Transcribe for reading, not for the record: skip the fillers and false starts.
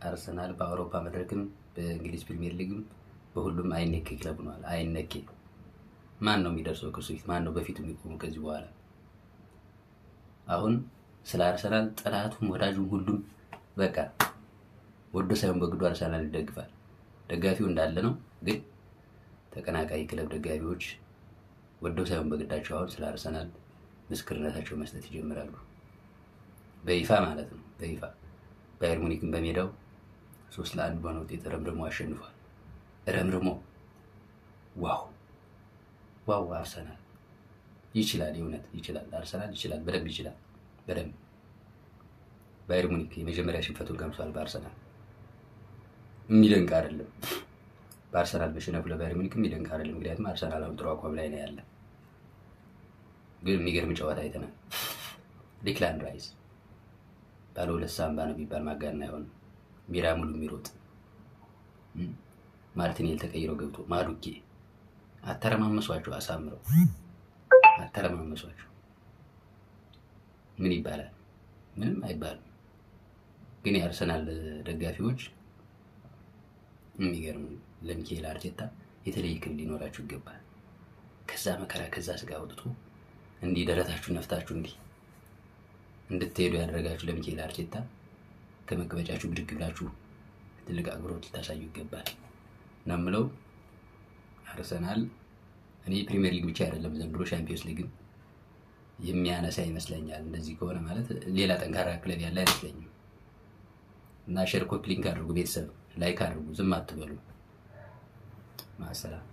አርሰናል በአውሮፓ መድረክም በእንግሊዝ ፕሪሚየር ሊግም በሁሉም አይነኬ ክለብ ሆኗል። አይነኬ ማን ነው የሚደርሰው ከሱ ፊት? ማን ነው በፊቱ የሚቆመው ከዚህ በኋላ? አሁን ስለ አርሰናል ጠላቱም ወዳጁም ሁሉም በቃ ወዶ ሳይሆን በግዱ አርሰናል ይደግፋል። ደጋፊው እንዳለ ነው፣ ግን ተቀናቃይ ክለብ ደጋፊዎች ወዶ ሳይሆን በግዳቸው አሁን ስለ አርሰናል ምስክርነታቸው መስጠት ይጀምራሉ። በይፋ ማለት ነው። በይፋ ባየር ሙኒክን በሜዳው 3-1 በሆነ ውጤት ረምርሞ አሸንፏል። ረምርሞ ዋው! አርሰናል ይችላል፣ የእውነት ይችላል። አርሰናል ይችላል፣ በደንብ ይችላል፣ በደንብ። ባየር ሙኒክ የመጀመሪያ ሽንፈቱን ቀምሷል። በአርሰናል የሚደንቅ አይደለም። በአርሰናል በሸነፉ ለባየር ሙኒክ የሚደንቅ አይደለም። ምክንያቱም አርሰናል አሁን ጥሩ አቋም ላይ ነው ያለ። ግን የሚገርም ጨዋታ አይተናል። ዲክላን ራይስ ባለ 2 ሳምባ ነው ቢባል ማጋነን አይሆንም። ሜዳ ሙሉ የሚሮጥ ማርቲኔል ተቀይሮ ገብቶ ማዱኬ አተረማመሷቸው፣ አሳምረው አተረማመሷቸው። ምን ይባላል? ምንም አይባልም። ግን የአርሰናል ደጋፊዎች የሚገርም ለሚካኤል አርቴታ የተለየ ክብር ሊኖራችሁ ይገባል። ከዛ መከራ ከዛ ስጋ አውጥቶ እንዲህ ደረታችሁ ነፍታችሁ እንዲህ እንድትሄዱ ያደረጋችሁ ለሚካኤል አርቴታ ከመቀበጫችሁ ብድግ ብላችሁ ትልቅ አክብሮት ልታሳዩ ይገባል ነው የምለው። አርሰናል እኔ ፕሪሚየር ሊግ ብቻ አይደለም ዘንድሮ ሻምፒዮንስ ሊግም የሚያነሳ ይመስለኛል። እንደዚህ ከሆነ ማለት ሌላ ጠንካራ ክለብ ያለ አይመስለኝም። እና ሼር ኮፒ ሊንክ አድርጉ፣ ቤተሰብ ላይክ አድርጉ፣ ዝም አትበሉ። ማሰላም